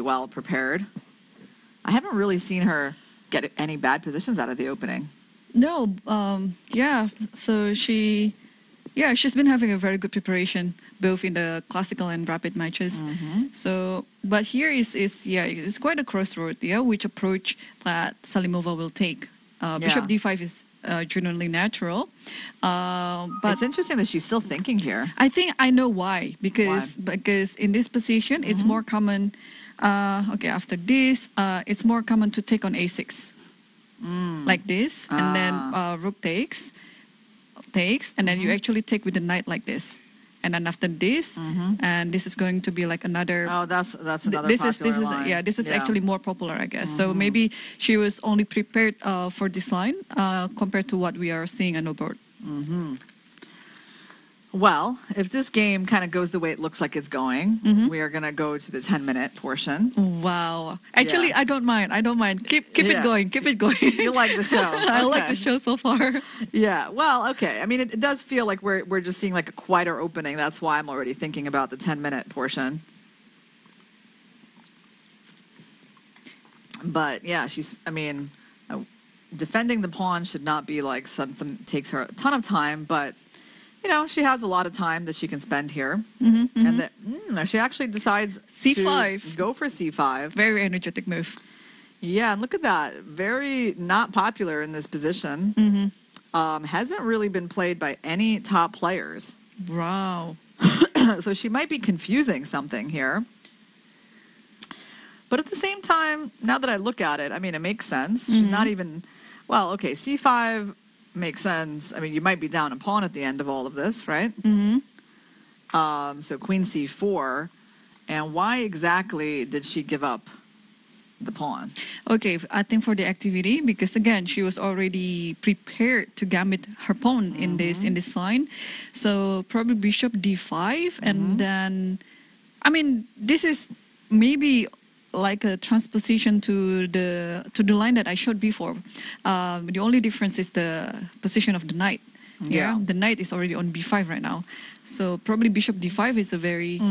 well prepared. I haven't really seen her get any bad positions out of the opening. No, yeah. So she's been having a very good preparation, both in the classical and rapid matches. So, but here it's quite a crossroad. Yeah, which approach that Salimova will take. Bishop d5 is generally natural, but it's interesting that she's still thinking here. I think I know why. Because in this position, it's more common. Okay, after this, it's more common to take on a6. Like this, and then rook takes, and then you actually take with the knight like this, and then after this, and this is going to be like another. Oh, that's another. This is this is actually more popular, I guess. So maybe she was only prepared for this line compared to what we are seeing on the board. Well, if this game kind of goes the way it looks like it's going, we are going to go to the 10-minute portion. Wow. Actually, I don't mind. Keep it going. Keep it going. You like the show. I like the show so far. Yeah. Well, okay. I mean, it does feel like we're just seeing like a quieter opening. That's why I'm already thinking about the 10-minute portion. But yeah, defending the pawn should not be like something that takes her a ton of time, but she has a lot of time that she can spend here. And that she actually decides C5. to go for C5. Very energetic move. Yeah, and look at that. Very not popular in this position. Hasn't really been played by any top players. Wow. So she might be confusing something here. But at the same time, now that I look at it, I mean, it makes sense. She's not even... Well, okay, C5... makes sense. I mean, you might be down a pawn at the end of all of this, right? So queen c4. And why exactly did she give up the pawn? Okay, I think for the activity, because again, she was already prepared to gambit her pawn in this line. So probably bishop d5, and then, I mean, this is maybe like a transposition to the line that I showed before. The only difference is the position of the knight. Yeah, the knight is already on b5 right now. So probably bishop d5 is a very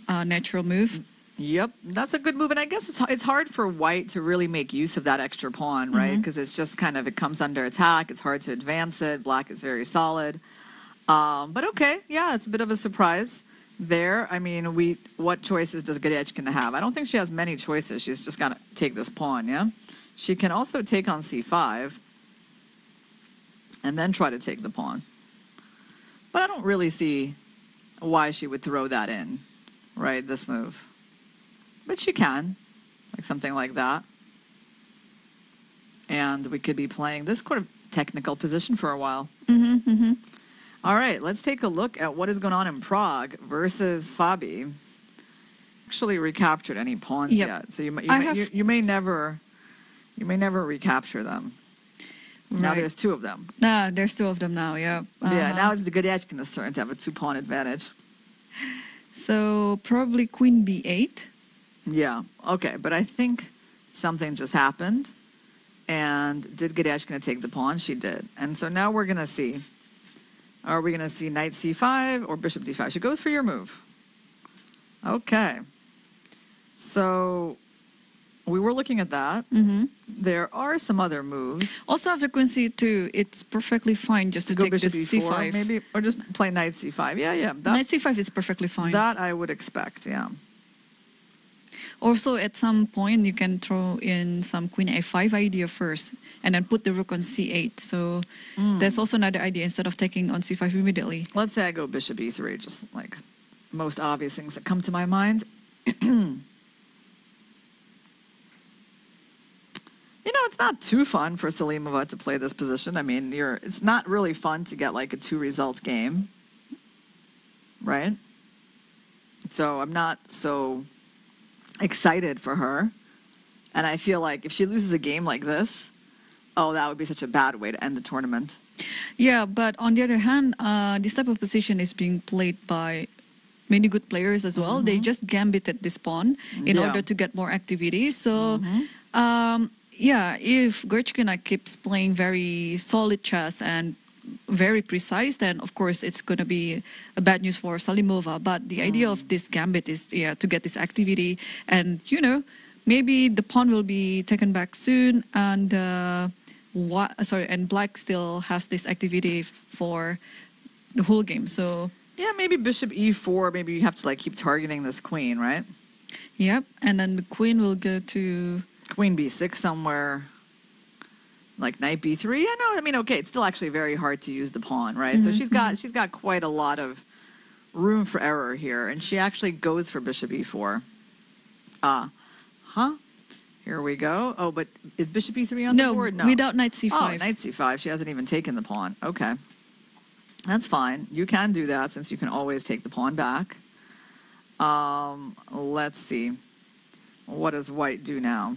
natural move. Yep, that's a good move. And I guess it's hard for white to really make use of that extra pawn, right? Because it's just kind of, it comes under attack. It's hard to advance it. Black is very solid. But okay, yeah, it's a bit of a surprise there. I mean, what choices does Goryachkina have? I don't think she has many choices. She's just got to take this pawn, yeah? She can also take on c5 and then try to take the pawn. But I don't really see why she would throw that in, right, this move. But she can, like something like that. And we could be playing this sort of technical position for a while. All right, let's take a look at what is going on in Prague versus Fabi. Actually recaptured any pawns yet, so you may never recapture them. Right. Now there's two of them. There's two of them now. Yeah. Yeah. Now it's the Goryachkina's turn to have a 2-pawn advantage. So probably queen b8. Yeah. Okay, but I think something just happened, and did Goryachkina take the pawn? She did, and so now we're gonna see. Are we going to see knight c5 or bishop d5? She goes for your move. Okay. So we were looking at that. There are some other moves. Also after queen c2, it's perfectly fine just to go take bishop this e4, c5. maybe, or just play knight c5. Yeah. Knight c5 is perfectly fine. That I would expect, yeah. Also, at some point, you can throw in some queen a5 idea first, and then put the rook on c8. So that's also another idea instead of taking on c5 immediately. Let's say I go bishop e3, just like most obvious things that come to my mind. It's not too fun for Salimova to play this position. I mean, it's not really fun to get like a 2-result game, right? So I'm not so excited for her, and I feel like if she loses a game like this, that would be such a bad way to end the tournament. Yeah, but on the other hand, this type of position is being played by many good players as well. They just gambited this pawn in order to get more activity. So if Goryachkina keeps playing very solid chess and very precise, then of course it's going to be a bad news for Salimova. But the idea of this gambit is to get this activity, and maybe the pawn will be taken back soon, and and black still has this activity for the whole game. So yeah, maybe bishop e4. Maybe you have to keep targeting this queen, right? Yep, and then the queen will go to queen b6 somewhere. Like knight b3. Yeah, no, I mean, okay, it's still actually very hard to use the pawn, right? So she's got quite a lot of room for error here, and she actually goes for bishop e4. Here we go. Oh, but is bishop e3 on the board? No, without knight c5. Oh, knight c5. She hasn't even taken the pawn. Okay. That's fine. You can do that since you can always take the pawn back. Let's see. What does white do now?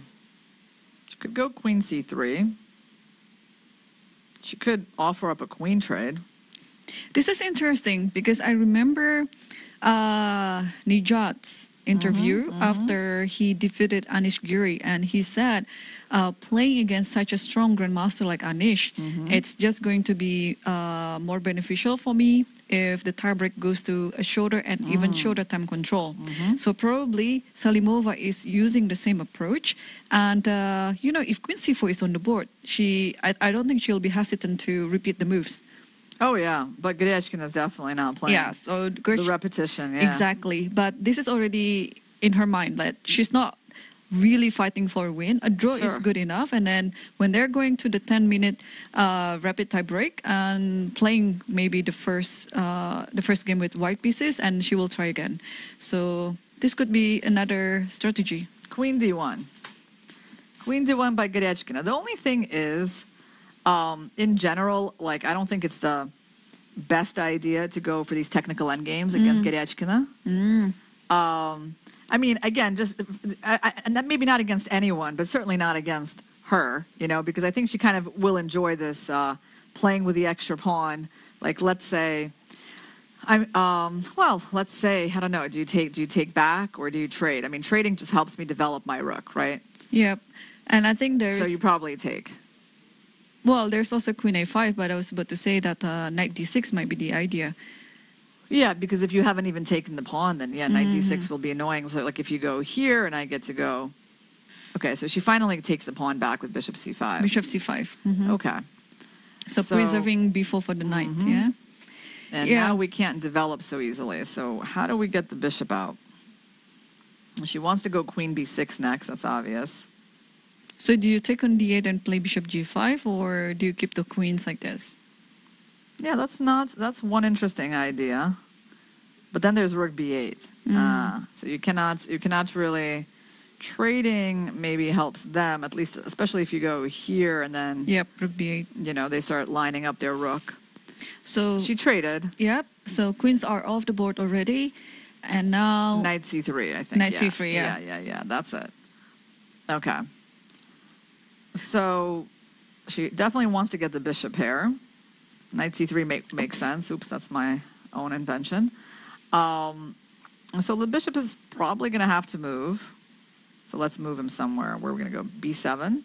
She could go queen c3. She could offer up a queen trade. This is interesting because I remember Nijat's interview after he defeated Anish Giri, and he said playing against such a strong grandmaster like Anish, it's just going to be more beneficial for me if the tiebreak goes to a shorter and even shorter time control. So probably Salimova is using the same approach, and if queen c4 is on the board, I don't think she'll be hesitant to repeat the moves. Oh yeah, but Gerechkina is definitely not playing. Yeah, so the repetition. Yeah. Exactly, but this is already in her mind that she's not really fighting for a win. A draw is good enough, and then when they're going to the 10-minute rapid tie break and playing maybe the first game with white pieces, and she will try again. So this could be another strategy. Queen d1. Queen d1 by Gerechkina. The only thing is, in general, I don't think it's the best idea to go for these technical endgames against Gerechkina. I mean, again, and maybe not against anyone, but certainly not against her, because I think she kind of will enjoy this playing with the extra pawn. Let's say, let's say, I don't know, do you take back or do you trade? I mean, trading just helps me develop my rook, right? Yep, and I think So you probably take. Well, there's also queen a5, but I was about to say that knight d6 might be the idea. Yeah, because if you haven't even taken the pawn, then knight d6 will be annoying. So if you go here and I get to go... Okay, so she finally takes the pawn back with bishop c5. Bishop c5. Okay. So preserving b4 for the knight, yeah? And now we can't develop so easily. So how do we get the bishop out? She wants to go queen b6 next, that's obvious. So do you take on d8 and play bishop g5, or do you keep the queens like this? Yeah, that's one interesting idea. But then there's rook b8. So you cannot really... Trading maybe helps them, at least, especially if you go here and then... Yep, rook b8. They start lining up their rook. So she traded. Yep, so queens are off the board already. And now... Knight c3, I think. Knight c3, yeah. Yeah, that's it. Okay. So she definitely wants to get the bishop here. Knight c3 makes sense. Oops, that's my own invention. So the bishop is probably going to have to move. So let's move him somewhere. Where are we going to go? b7.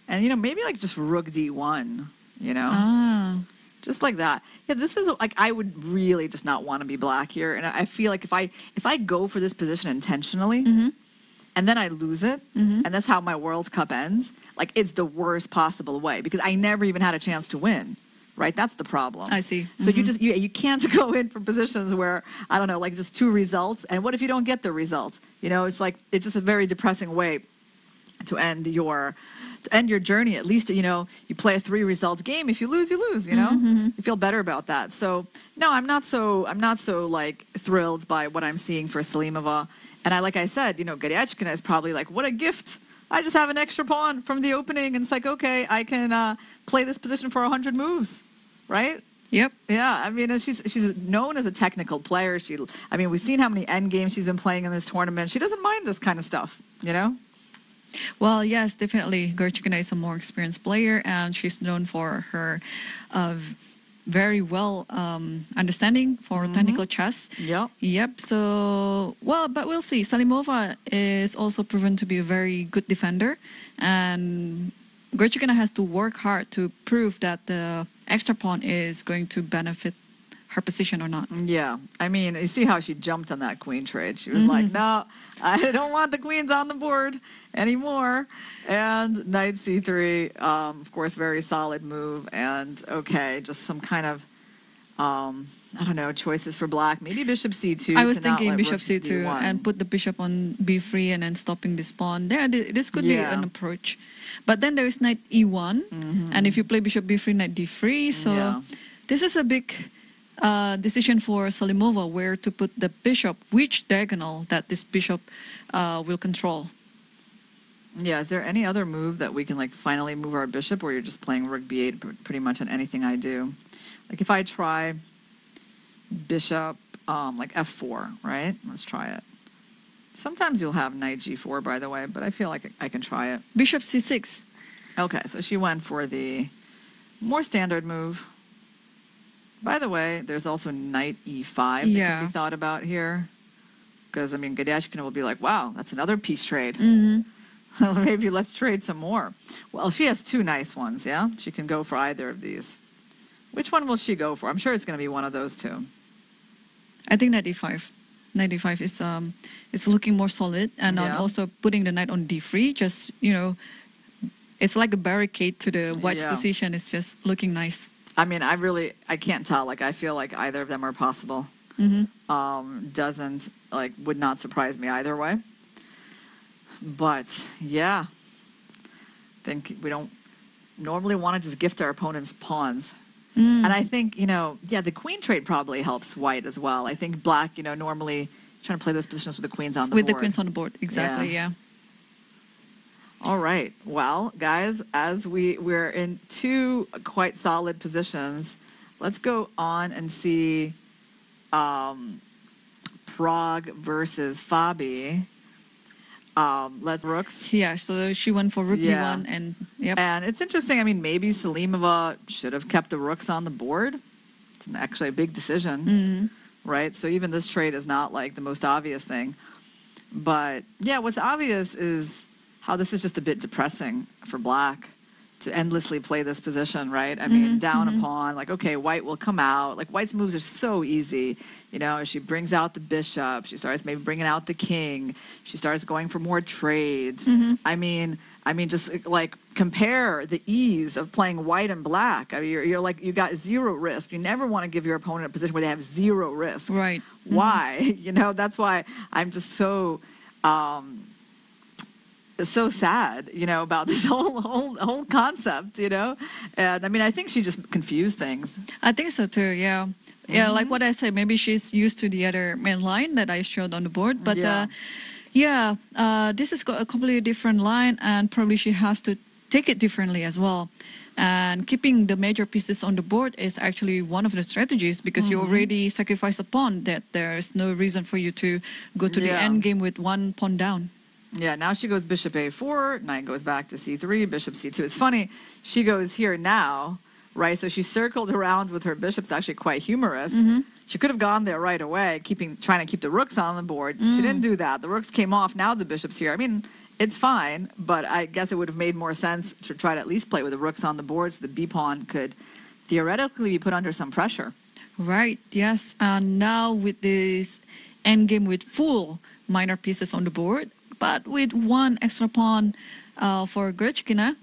And, maybe just rook d1, Just like that. Yeah, this is, I would really just not want to be black here. And I feel like if I go for this position intentionally, and then I lose it, and that's how my World Cup ends, it's the worst possible way, because I never even had a chance to win. Right, that's the problem. I see. So you can't go in for positions where, I don't know, just two results. And what if you don't get the result? It's just a very depressing way to end your journey. At least, you play a 3-result game. If you lose, you lose. You feel better about that. So no, I'm not so thrilled by what I'm seeing for Salimova. And like I said, Gerechkina is probably what a gift. I just have an extra pawn from the opening, and it's okay, I can play this position for 100 moves, right? Yep. Yeah, I mean, she's known as a technical player. We've seen how many end games she's been playing in this tournament. She doesn't mind this kind of stuff, Well, yes, definitely. Gerechkina is a more experienced player, and she's known for her very well understanding for technical chess. Yep. So, but we'll see. Salimova is also proven to be a very good defender, and Gorchikina has to work hard to prove that the extra pawn is going to benefit her position or not. Yeah. I mean, you see how she jumped on that queen trade. She was like, no, I don't want the queens on the board anymore. And knight c3, of course, very solid move. And okay, just some kind of, I don't know, choices for black. Maybe bishop c2. I was to not thinking let bishop rook c2 d1. and put the bishop on b3 and then stopping this pawn. There, this could be Yeah. an approach. But then there is knight e1. And if you play bishop b3, knight d3. So Yeah. this is a big decision for Salimova, where to put the bishop, which diagonal that this bishop will control. Yeah, is there any other move that we can like finally move our bishop, or you're just playing rook b8 pretty much on anything I do? Like if I try bishop like f4, right? Let's try it. Sometimes you'll have knight g4, by the way, but I feel like I can try it. Bishop c6. Okay, so she went for the more standard move. By the way, there's also knight e5 that can be thought about here. Because, I mean, Gadashkina will be like, wow, that's another piece trade. Maybe let's trade some more. Well, she has two nice ones, yeah? She can go for either of these. Which one will she go for? I'm sure it's going to be one of those two. I think knight e5. Knight e5 is looking more solid. And also putting the knight on d3, just, you know, it's like a barricade to the white's position. It's just looking nice. I mean, I can't tell. Like, I feel like either of them are possible. Doesn't, like, would not surprise me either way. But, yeah. I think we don't normally want to just gift our opponents pawns. And I think, you know, yeah, the queen trade probably helps white as well. I think black, you know, normally trying to play those positions with the queens on the board. With the queens on the board, exactly, yeah. All right. Well, guys, as we're in two quite solid positions, let's go on and see Prague versus Fabi. Let's rooks. Yeah, so she went for rook d1 and And it's interesting. I mean, maybe Salimova should have kept the rooks on the board. It's actually a big decision, right? So even this trade is not like the most obvious thing. But yeah, what's obvious is how this is just a bit depressing for black to endlessly play this position, right? I mean, down a pawn, like, okay, white will come out. Like, white's moves are so easy. You know, she brings out the bishop. She starts maybe bringing out the king. She starts going for more trades. I mean, just like compare the ease of playing white and black. I mean, you're like, you got zero risk. You never want to give your opponent a position where they have zero risk. Right. Why? You know, that's why I'm just so sad, you know, about this whole concept, you know. And I mean, I think she just confused things. I think so too. Yeah. Yeah, like what I said, maybe she's used to the other main line that I showed on the board. But this is a completely different line, and probably she has to take it differently as well. And keeping the major pieces on the board is actually one of the strategies, because you already sacrifice a pawn that there's no reason for you to go to the end game with one pawn down. Yeah, now she goes bishop a4, knight goes back to c3, bishop c2. It's funny, she goes here now, right? So she circled around with her bishops, actually quite humorous. She could have gone there right away, trying to keep the rooks on the board. She didn't do that. The rooks came off, now the bishop's here. I mean, it's fine, but I guess it would have made more sense to try to at least play with the rooks on the board so the b pawn could theoretically be put under some pressure. Right, yes. And now with this endgame with full minor pieces on the board, but with one extra pawn for Gorchikina,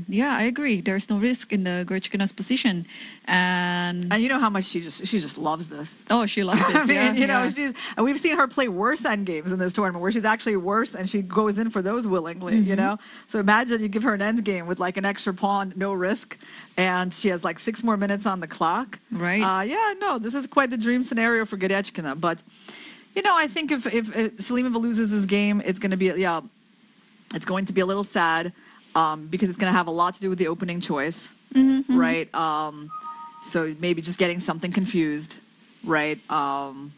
yeah, I agree. There's no risk in the Gorchikina's position, and you know how much she just loves this. Oh, she loves this. I mean, you know, and we've seen her play worse end games in this tournament where she's actually worse, and she goes in for those willingly. You know, so imagine you give her an end game with like an extra pawn, no risk, and she has like 6 more minutes on the clock. Right. Yeah, no, this is quite the dream scenario for Gadashkina, but. You know, I think if Salimova loses this game, it's going to be it's going to be a little sad because it's going to have a lot to do with the opening choice, right? So maybe just getting something confused, right? And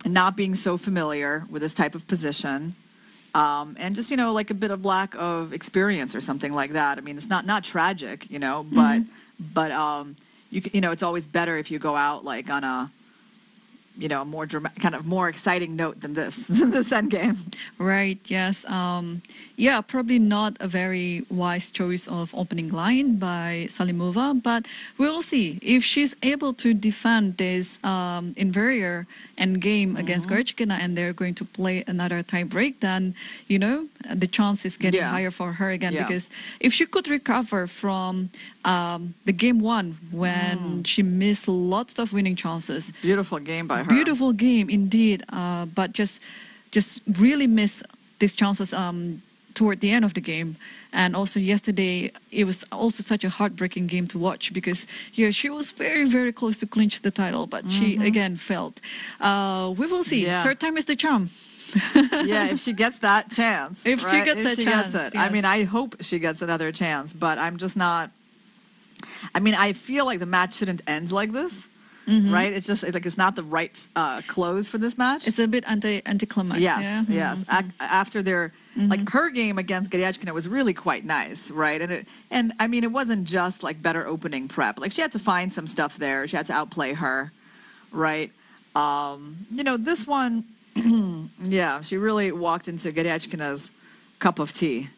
not being so familiar with this type of position, and just, you know, like a bit of lack of experience or something like that. I mean, it's not tragic, you know, but you know, it's always better if you go out like on a you know, a more kind of more exciting note than this, this endgame. Right, yes. Yeah, probably not a very wise choice of opening line by Salimova, but we will see. If she's able to defend this inferior endgame against Gorchkina and they're going to play another tie break, then, you know, the chance is getting higher for her again. Because if she could recover from the game one when she missed lots of winning chances. Beautiful game by her. Beautiful game indeed, but just really missed these chances toward the end of the game. And also yesterday, it was also such a heartbreaking game to watch because she was very, very close to clinch the title, but she again failed. We will see. Third time is the charm. Yeah, if she gets that chance. If she gets that chance. Gets it. I mean, I hope she gets another chance, but I'm just not. I mean, I feel like the match shouldn't end like this. Right? It's just like it's not the right close for this match. It's a bit anticlimax. Yes, yes. After their like her game against Gariachkina was really quite nice, right? And I mean, it wasn't just like better opening prep. Like she had to find some stuff there. She had to outplay her, right? You know, this one, yeah, she really walked into Gariachkina's cup of tea.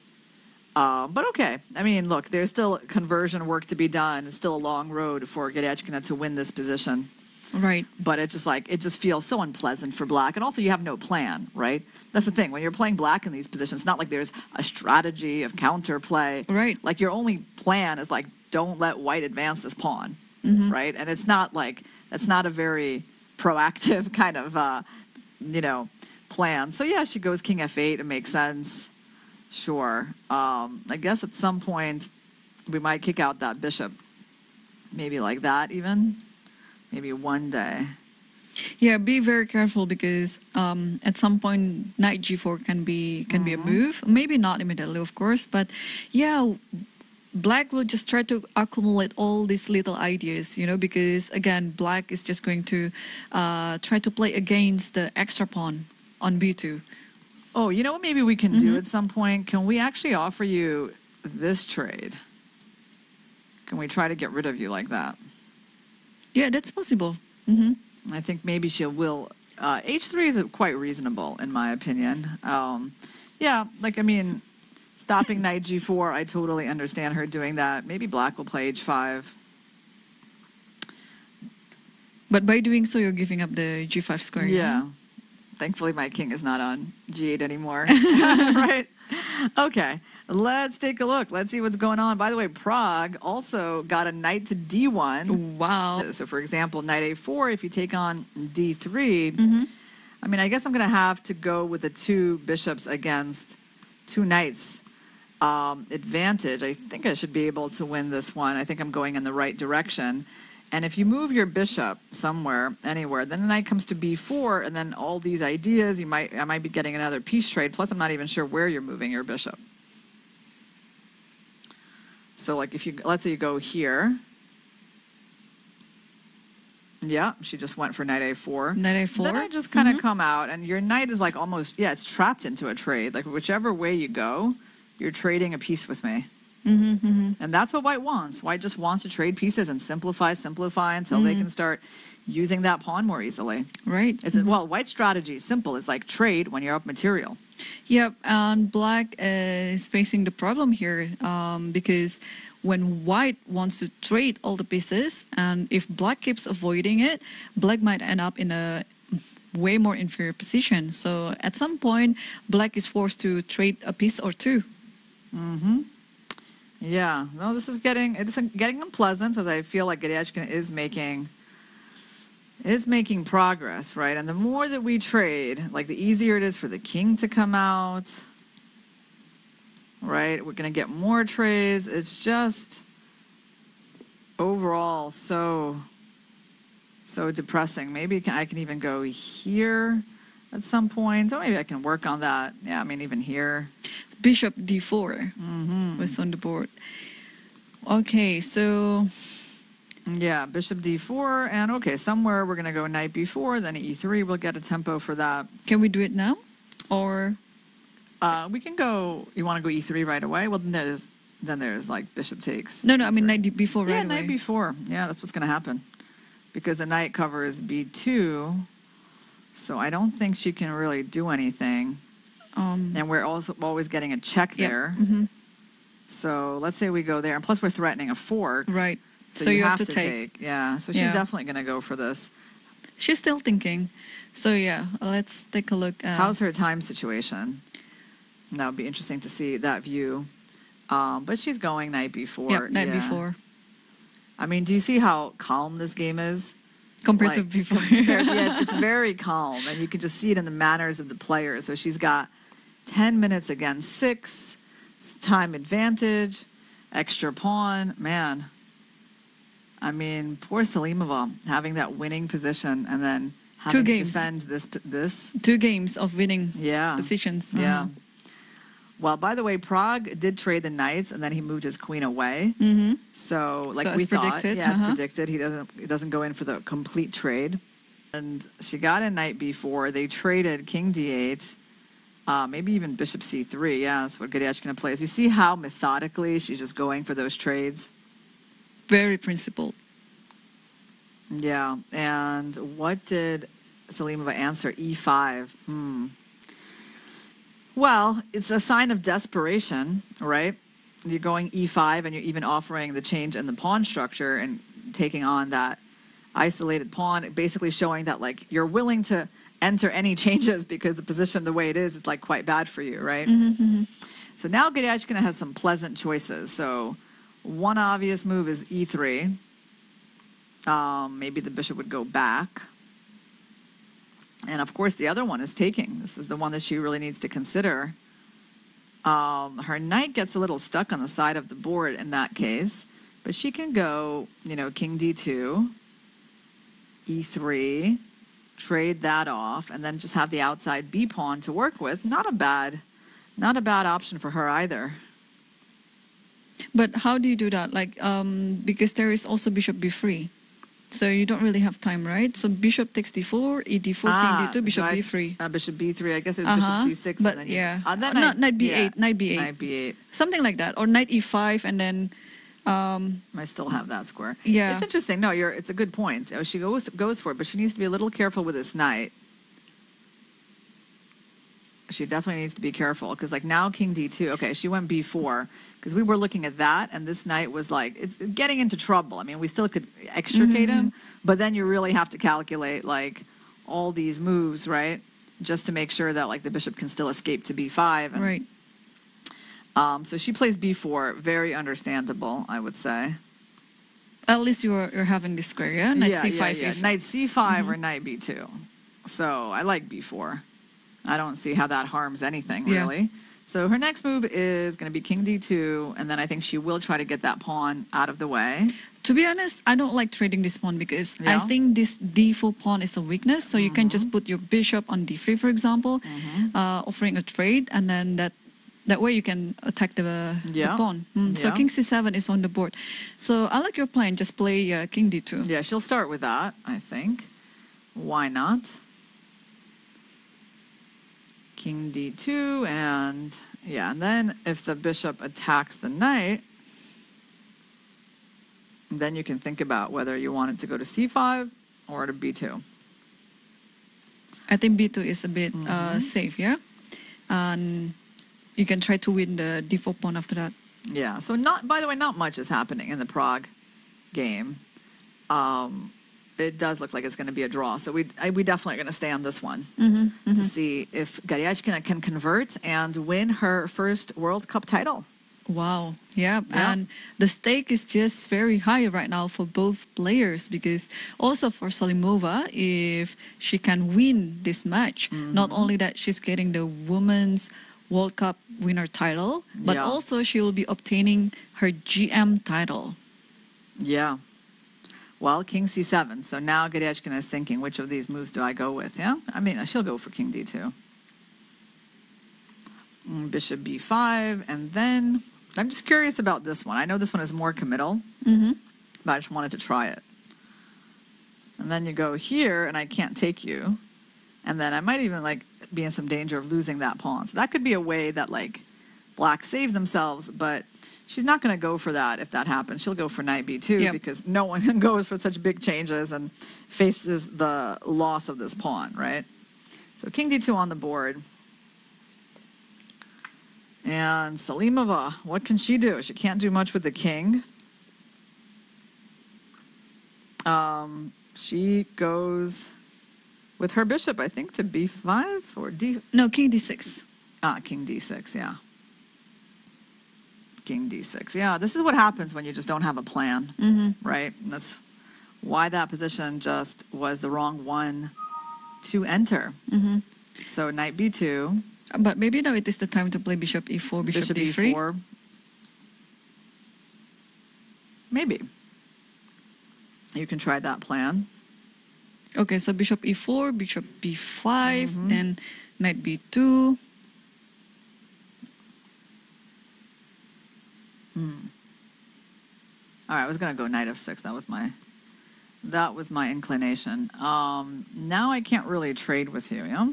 But okay, I mean, look, there's still conversion work to be done. It's still a long road for Gariachkina to win this position. Right. But it just feels so unpleasant for Black. And also you have no plan, right? That's the thing. When you're playing Black in these positions, it's not like there's a strategy of counterplay. Right. Like your only plan is like, don't let White advance this pawn, right? And it's not like, that's not a very proactive kind of, you know, plan. So yeah, she goes King F8. It makes sense. Sure. I guess at some point we might kick out that bishop. Maybe like that even. Maybe one day. Yeah, be very careful because at some point knight g4 can be a move. Maybe not immediately, of course, but yeah, Black will just try to accumulate all these little ideas, you know, because again, Black is just going to try to play against the extra pawn on b2. Oh, you know what maybe we can do at some point? Can we actually offer you this trade? Can we try to get rid of you like that? Yeah, that's possible. I think maybe she will. H3 is quite reasonable, in my opinion. Yeah, like, I mean, stopping knight g4, I totally understand her doing that. Maybe Black will play h5. But by doing so, you're giving up the g5 square. Yeah. Thankfully, my king is not on g8 anymore. Right? Okay. Let's take a look. Let's see what's going on. By the way, Prague also got a knight to d1. Wow. So, for example, knight a4, if you take on d3, I mean, I guess I'm going to have to go with the two bishops against two knights advantage. I think I should be able to win this one. I think I'm going in the right direction. And if you move your bishop somewhere, anywhere, then the knight comes to b4, and then all these ideas, I might be getting another piece trade. Plus, I'm not even sure where you're moving your bishop. So, like, if you, let's say you go here. Yeah, she just went for knight a4. Knight a4. Then I just kind of come out, and your knight is like almost, yeah, it's trapped into a trade. Like, whichever way you go, you're trading a piece with me. And that's what White wants. White just wants to trade pieces and simplify until they can start using that pawn more easily. Right. It's well, White's strategy is simple. It's like trade when you're up material. Yep, and Black is facing the problem here because when White wants to trade all the pieces, and if Black keeps avoiding it, Black might end up in a way more inferior position. So at some point, Black is forced to trade a piece or two. Yeah, no, this is getting unpleasant, as I feel like Gariachkina is making progress, right? And the more that we trade, like the easier it is for the king to come out, right? We're going to get more trades. It's just overall so depressing. Maybe I can even go here at some point. So maybe I can work on that. Yeah, I mean, even here. Bishop d4 was on the board. Okay, so yeah, bishop d4, and okay, somewhere we're gonna go knight b4, then e3. We'll get a tempo for that. Can we do it now, or we can go? You want to go e3 right away? Well, then there's like bishop takes. No, I mean knight b4 right away. Yeah, knight b4. Yeah, that's what's gonna happen because the knight covers b2. So I don't think she can really do anything. And we're also always getting a check there. So let's say we go there. And plus we're threatening a fork. Right. So you have to take. Yeah. So she's definitely going to go for this. She's still thinking. So yeah, let's take a look at... How's her time situation? That would be interesting to see that view. But she's going knight b4. Yep, knight b4. I mean, do you see how calm this game is? Compared to before. Yeah, it's very calm. And you can just see it in the manners of the players. So she's got 10 minutes against 6, time advantage, extra pawn. Man, I mean, poor Salimova having that winning position and then having to defend this. 2 games of winning yeah. positions. Yeah. Well, by the way, Prague did trade the knights, and then he moved his queen away. So, like we thought, as predicted, he doesn't go in for the complete trade. And she got in knight b4. They traded king d8, maybe even bishop c3. Yeah, that's what Garyachkina plays. You see how methodically she's just going for those trades. Very principled. Yeah, and what did Salimova answer? e5. Well, it's a sign of desperation, right? You're going e5 and you're even offering the change in the pawn structure and taking on that isolated pawn, basically showing that like you're willing to enter any changes because the position the way it is like quite bad for you, right? So now Garyachkina has some pleasant choices. So one obvious move is e3. Maybe the bishop would go back. And of course, the other one is taking. This is the one that she really needs to consider. Her knight gets a little stuck on the side of the board in that case, but she can go, you know, king d2, e3, trade that off, and then just have the outside b pawn to work with. Not a bad option for her either. But how do you do that? Like, because there is also bishop b3. So you don't really have time, right? So bishop takes d4, e d4, king d2, bishop b3. Bishop b3, I guess it was bishop c6. But and then yeah, then knight b8, knight b8. Knight b8. Something like that. Or knight e5 and then... I still have that square. Yeah. It's interesting. No, it's a good point. Oh, she goes for it, but she needs to be a little careful with this knight. She definitely needs to be careful because like now king d2. Okay, she went b4 because we were looking at that and this knight was like, it's getting into trouble. I mean, we still could extricate him, but then you really have to calculate like all these moves, right? Just to make sure that like the bishop can still escape to b5. And, right. So she plays b4. Very understandable, I would say. At least you're having this square, yeah? Knight c5. Yeah. Knight c5 or knight b2. So I like b4. I don't see how that harms anything, really. So her next move is going to be king d2, and then I think she will try to get that pawn out of the way. To be honest, I don't like trading this pawn because I think this d4 pawn is a weakness. So you can just put your bishop on d3, for example, offering a trade, and then that way you can attack the pawn. So king c7 is on the board. So I like your plan. Just play king d2. Yeah, she'll start with that, I think. Why not? King d2, and then if the bishop attacks the knight, then you can think about whether you want it to go to c5 or to b2. I think b2 is a bit safe, yeah? And you can try to win the d4 pawn after that. Yeah, so by the way, not much is happening in the Prague game. It does look like it's going to be a draw. So we definitely are going to stay on this one to see if Garyachkina can convert and win her first World Cup title. Wow. Yeah. And the stake is just very high right now for both players because also for Salimova, if she can win this match, not only that she's getting the Women's World Cup winner title, but also she will be obtaining her GM title. Yeah. Well, king c7. So now Garyachkina is thinking, which of these moves do I go with? Yeah, I mean, she'll go for king d2. Bishop b5, and then I'm just curious about this one. I know this one is more committal, but I just wanted to try it. And then you go here, and I can't take you. And then I might even like be in some danger of losing that pawn. So that could be a way that like black saves themselves, but she's not going to go for that if that happens. She'll go for knight b2 because no one goes for such big changes and faces the loss of this pawn, right? So king d2 on the board. And Salimova, what can she do? She can't do much with the king. She goes with her bishop, I think, to b5 or d... No, king d6. King d6, yeah. King d6. Yeah, this is what happens when you just don't have a plan, right? And that's why that position just was the wrong one to enter. So knight b2. But maybe now it is the time to play bishop e4, bishop d3. e4. Maybe. You can try that plan. Okay, so bishop e4, bishop b5, then knight b2. All right, I was going to go knight f6. That was my inclination. Now I can't really trade with you, yeah?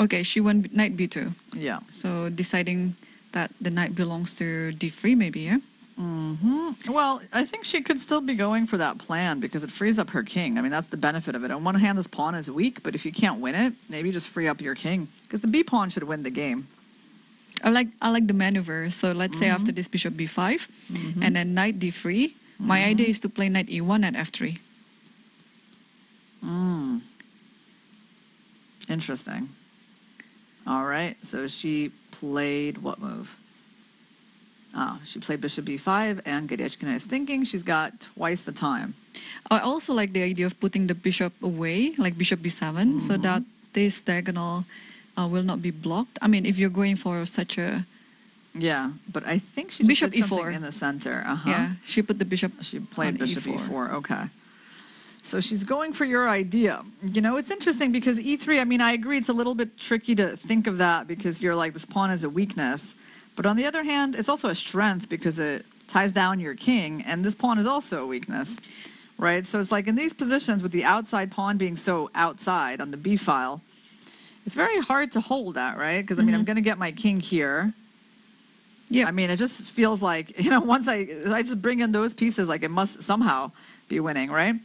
Okay, she went knight b2. Yeah. So deciding that the knight belongs to d3 maybe, yeah? Well, I think she could still be going for that plan because it frees up her king. I mean, that's the benefit of it. On one hand, this pawn is weak, but if you can't win it, maybe just free up your king because the b pawn should win the game. I like the maneuver. So let's say after this bishop b5 and then knight d3, my idea is to play knight e1 at f3. Interesting. All right, so she played what move? She played bishop b5, and Gadyechkina is thinking she's got twice the time. I also like the idea of putting the bishop away, like bishop b7, so that this diagonal will not be blocked. I mean, if you're going for such a... Yeah, but I think she just bishop did something e4 in the center. Yeah, she put the bishop. She played on bishop e4. e4. Okay. So she's going for your idea. You know, it's interesting because e3, I mean, I agree it's a little bit tricky to think of that because you're like, this pawn is a weakness. But on the other hand, it's also a strength because it ties down your king, and this pawn is also a weakness, right? So it's like in these positions with the outside pawn being so outside on the b file, it's very hard to hold that, right? Because, I mean, I'm going to get my king here. Yeah. I mean, it just feels like, you know, once I just bring in those pieces, like it must somehow be winning, right?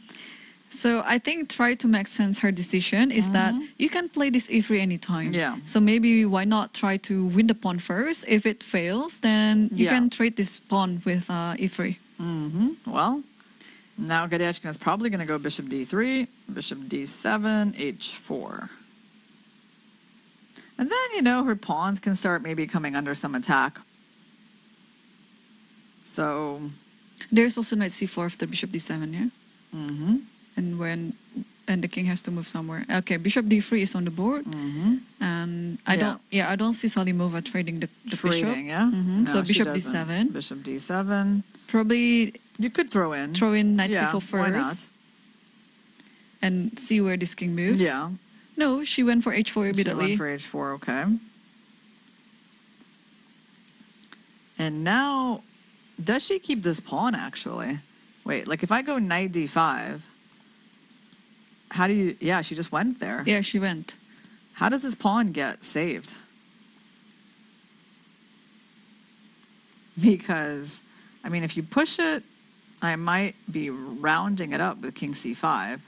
So I think try to make sense her decision is that you can play this e3 anytime. Yeah. So maybe why not try to win the pawn first? If it fails, then you can trade this pawn with e3. Well, now Gadyechkina is probably going to go bishop d3, bishop d7, h4. And then, you know, her pawns can start maybe coming under some attack. So... There's also knight c4 after bishop d7, yeah? And the king has to move somewhere. Okay, bishop d3 is on the board. And I don't see Salimova trading the bishop. Yeah? No, so bishop doesn't. d7. Bishop d7. Probably you could throw in knight c4 first. Why not? And see where this king moves. Yeah. No, she went for h4 immediately. She went for h4, okay. And now, does she keep this pawn actually? Wait, like if I go knight d5, how do you... Yeah, she just went there. Yeah, she went. How does this pawn get saved? Because, I mean, if you push it, I might be rounding it up with king c5.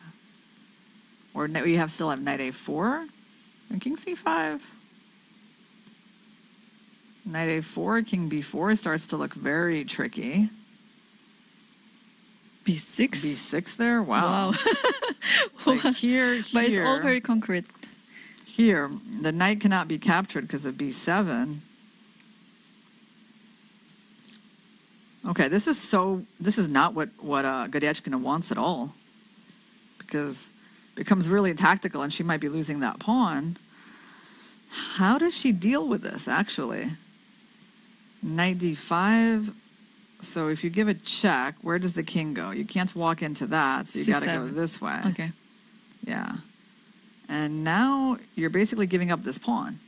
Or we still have knight a4 and king c5. Knight a4, king b4 starts to look very tricky. b6? b6 there? Wow. Like here. But it's all very concrete. Here, the knight cannot be captured because of b7. Okay, this is not what Gadyechkina wants at all. Because it becomes really tactical and she might be losing that pawn. How does she deal with this, actually? Knight d5. So if you give a check, where does the king go? You can't walk into that, so you got to go this way. Okay. Yeah. And now you're basically giving up this pawn.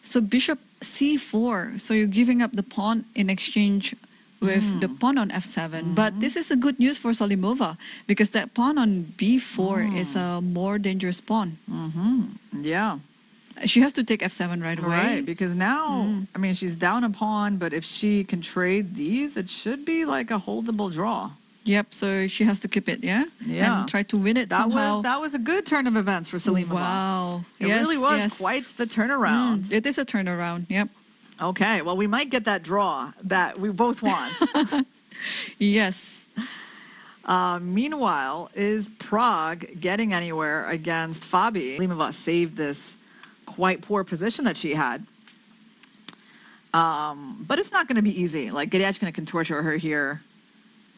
So bishop c4. So you're giving up the pawn in exchange with the pawn on f7. But this is a good news for Salimova because that pawn on b4 is a more dangerous pawn. Yeah. She has to take f7 right away. Right, because now, I mean, she's down a pawn, but if she can trade these, it should be like a holdable draw. Yep. So she has to keep it, yeah? Yeah. And try to win it That somehow. was that was a good turn of events for Salimova. Wow. It Yes, really was yes. quite the turnaround. It is a turnaround. Yep. Okay, well, we might get that draw that we both want. Yes. Meanwhile, is Prague getting anywhere against Fabi? Salimova saved this quite poor position that she had. But it's not going to be easy. Like, Gadia's going to contorture her here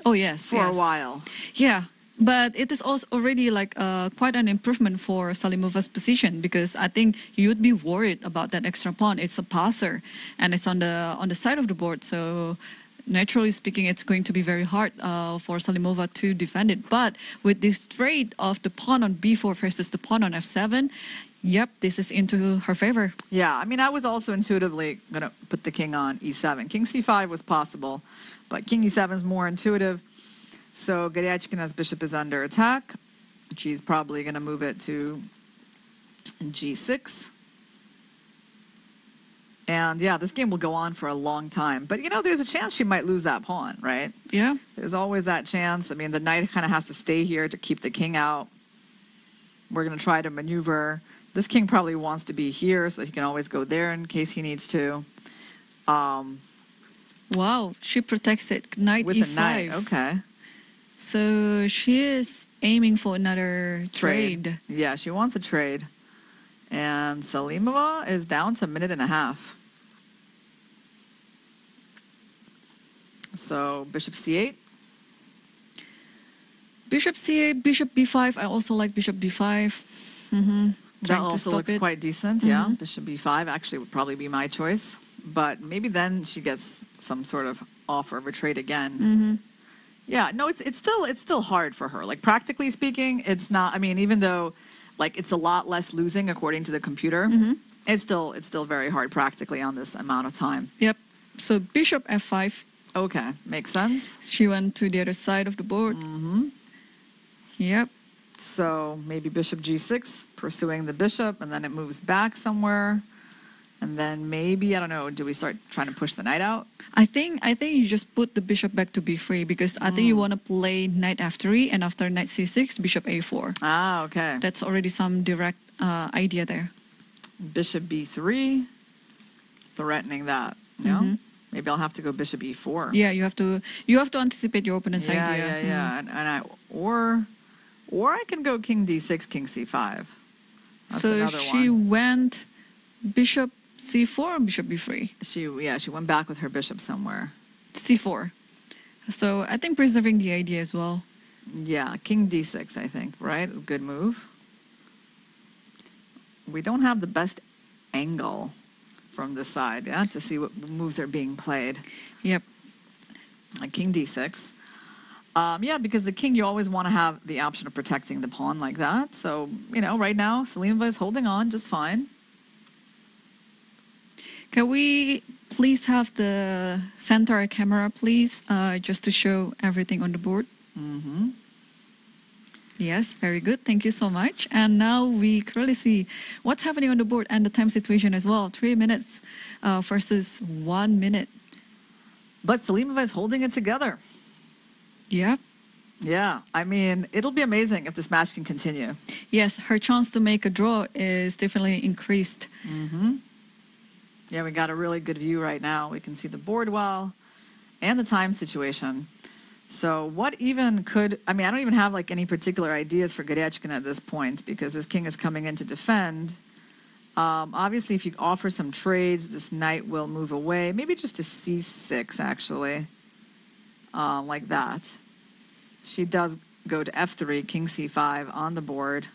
Oh, yes. for a yes. while. Yeah. But it is also already like quite an improvement for Salimova's position, because I think you'd be worried about that extra pawn. It's a passer and it's on the side of the board. So naturally speaking, it's going to be very hard for Salimova to defend it. But with this trade of the pawn on b4 versus the pawn on f7, yep, this is into her favor. Yeah, I mean, I was also intuitively going to put the king on e7. King c5 was possible, but king e7 is more intuitive. So Gadiachkina's bishop is under attack. She's probably going to move it to g6. And yeah, this game will go on for a long time. But, you know, there's a chance she might lose that pawn, right? Yeah. There's always that chance. I mean, the knight kind of has to stay here to keep the king out. We're going to try to maneuver. This king probably wants to be here so that he can always go there in case he needs to. Wow, she protects it. Knight With e5. the knight, okay. So she is aiming for another trade. Yeah, she wants a trade. And Salimova is down to a minute and a half. So bishop c8. Bishop c8, bishop b5. I also like bishop d5. That also looks it. quite decent, yeah. Bishop b5 actually would probably be my choice. But maybe then she gets some sort of offer of a trade again. Yeah, no, it's still hard for her. Like, practically speaking, it's not. I mean, even though, like, it's a lot less losing according to the computer, it's still very hard practically on this amount of time. Yep. So bishop f5. Okay, makes sense. She went to the other side of the board. Yep. So maybe bishop g6, pursuing the bishop, and then it moves back somewhere. And then maybe, I don't know, do we start trying to push the knight out? I think you just put the bishop back to b3, because I think you want to play knight f3, and after knight c6, bishop a4. Ah, okay. That's already some direct idea there. Bishop b3, threatening that, you know? Maybe I'll have to go bishop e4. Yeah, you have to anticipate your opponent's idea. Yeah. Or I can go king d6, king c5. That's so another she one. went bishop c4 or bishop b3? She went back with her bishop somewhere. c4. So I think preserving the idea as well. Yeah, king d6, I think, right? Good move. We don't have the best angle from this side, yeah, to see what moves are being played. Yep. King d6. Yeah, because the king, you always want to have the option of protecting the pawn like that. So, you know, right now, Salimova is holding on just fine. Can we please have the center camera, please, just to show everything on the board? Yes, very good. Thank you so much. And now we clearly see what's happening on the board and the time situation as well. 3 minutes versus 1 minute. But Salimova is holding it together. Yeah. Yeah, I mean, it'll be amazing if this match can continue. Yes, her chance to make a draw is definitely increased. Yeah, we got a really good view right now. We can see the board well and the time situation. So what even could, I mean, I don't even have like any particular ideas for Gadiachkina at this point because this king is coming in to defend. Obviously, if you offer some trades, this knight will move away. Maybe just to c6, actually, like that. She does go to f3, king c5 on the board.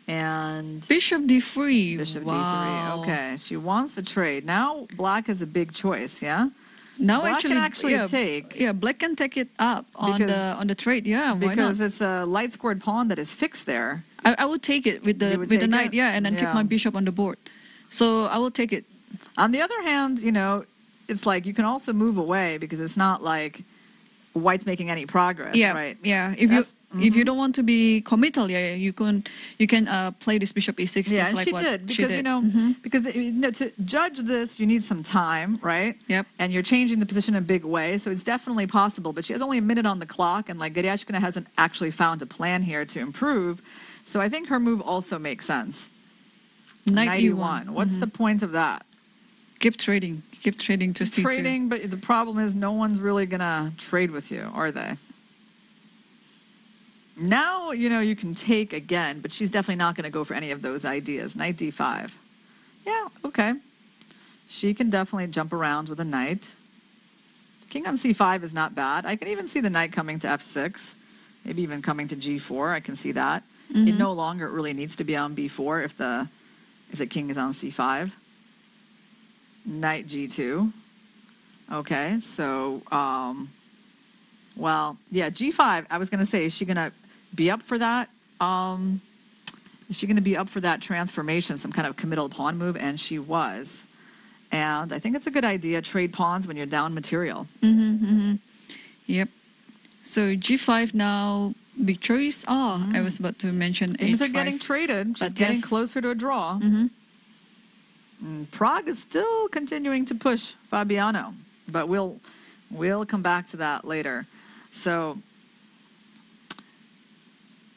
And Bishop d3. bishop Wow. d3. Okay, she wants the trade. Now black has a big choice, yeah? Now Black can actually take. Yeah, black can take it up on the trade. Yeah, why Because not? it's a light scored pawn that is fixed there. I would take it with the take knight, it? yeah, and then keep Yeah. my bishop on the board. So I will take it. On the other hand, you know, it's like you can also move away because it's not like white's making any progress, Yeah, right? yeah. If That's, If you don't want to be committal, you can play this bishop e6. Yeah, just and like she what did because she did. you know because to judge this you need some time, right? Yep. And you're changing the position in a big way, so it's definitely possible. But she has only a minute on the clock, and like Garyachkina hasn't actually found a plan here to improve. So I think her move also makes sense. Knight e1. What's the point of that? Keep trading to c2. Trading, but the problem is no one's really gonna trade with you, are they? Now, you know, you can take again, but she's definitely not going to go for any of those ideas. Knight d5. Yeah, okay. She can definitely jump around with a knight. King on c5 is not bad. I can even see the knight coming to f6, maybe even coming to g4. I can see that. It no longer really needs to be on b4 if the king is on c5. Knight g2. Okay, so, well, yeah, g5, I was going to say, is she going to be up for that? Is she going to be up for that transformation, some kind of committal pawn move? And she was. And I think it's a good idea, trade pawns when you're down material. Yep. So g5 now, big choice. Oh, I was about to mention h5. Things are getting traded. She's getting closer to a draw. Prague is still continuing to push Fabiano, but we'll come back to that later. So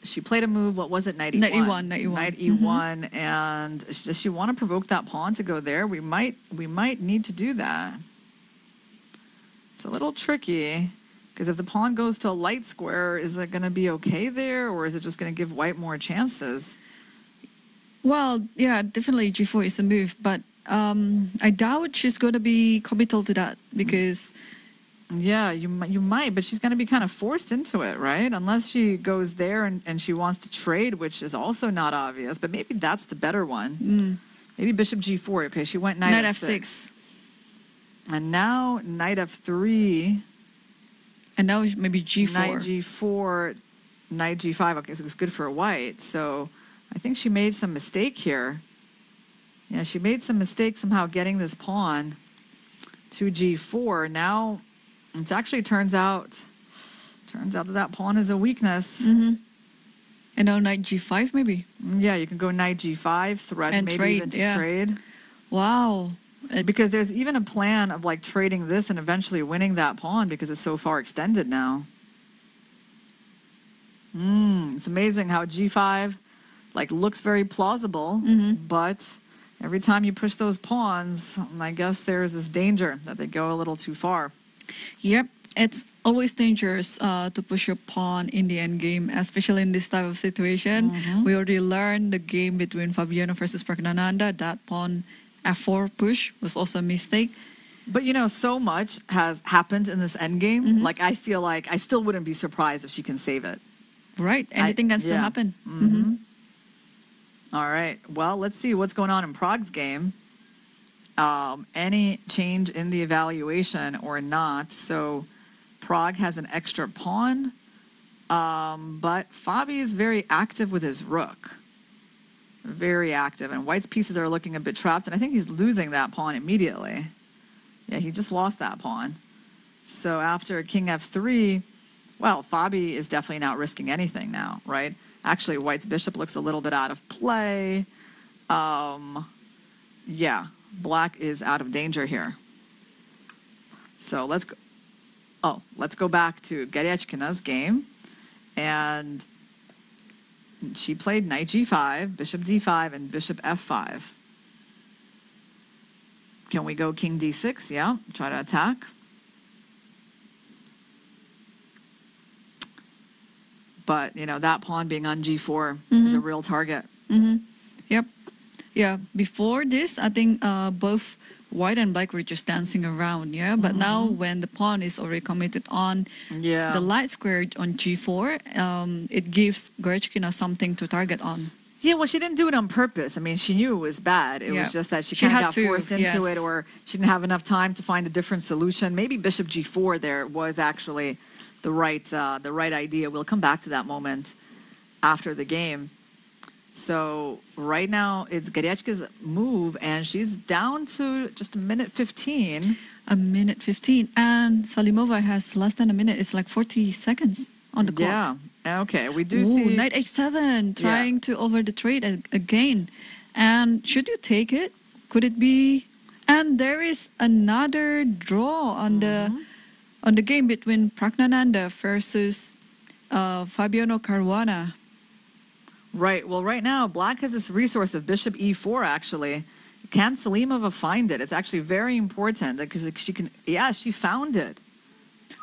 she played a move. What was it? Knight e1. Knight e1. And does she want to provoke that pawn to go there? We might need to do that. It's a little tricky because if the pawn goes to a light square, is it going to be okay there, or is it just going to give white more chances? Well, yeah, definitely g4 is a move, but I doubt she's going to be committal to that because. Yeah, you might, but she's going to be kind of forced into it, right? Unless she goes there and she wants to trade, which is also not obvious. But maybe that's the better one. Maybe bishop g4. Okay, she went knight f6. And now knight f3. And now maybe g4. Knight g4, knight g5. Okay, so it's good for white. So I think she made some mistake here. Yeah, she made some mistake somehow getting this pawn to g4. Now it actually turns out that pawn is a weakness. And now knight g5 maybe. Yeah, you can go knight g5, threat, and maybe trade, even to trade. Wow. Because there's even a plan of like trading this and eventually winning that pawn because it's so far extended now. It's amazing how g5 like looks very plausible, but every time you push those pawns, I guess there's this danger that they go a little too far. Yep, it's always dangerous to push your pawn in the end game, especially in this type of situation. We already learned the game between Fabiano versus Pragnananda. That pawn f4 push was also a mistake. But you know, so much has happened in this end game. Like I feel like I still wouldn't be surprised if she can save it. Right, anything can still happen. All right, well, let's see what's going on in Prague's game. Any change in the evaluation or not. So Prague has an extra pawn, but Fabi is very active with his rook. Very active, and white's pieces are looking a bit trapped, and I think he's losing that pawn immediately. Yeah, he just lost that pawn. So after king f3, well, Fabi is definitely not risking anything now, right? Actually, white's bishop looks a little bit out of play. Yeah, black is out of danger here. So let's go back to Garyachkina's game. And she played knight g5, bishop d5, and bishop f5. Can we go king d6? Yeah, try to attack. But, you know, that pawn being on g4 is a real target. Yep. Yeah, before this, I think both white and black were just dancing around, yeah? But now when the pawn is already committed on the light square on g4, it gives Garyachkina something to target on. Yeah, well, she didn't do it on purpose. I mean, she knew it was bad. It was just that she kind of got forced into it, or she didn't have enough time to find a different solution. Maybe bishop g4 there was actually the right idea. We'll come back to that moment after the game. So right now it's Garyachkina's move, and she's down to just a minute 15. A minute 15, and Salimova has less than a minute. It's like 40 seconds on the clock. Yeah, Okay, we do Ooh, see... knight h7, trying to over the trade again. And should you take it? Could it be? And there is another draw on the game between Pragnananda versus Fabiano Caruana. Right. Well, right now, Black has this resource of bishop e4, actually. Can Salimova find it? It's actually very important because she can... Yeah, she found it.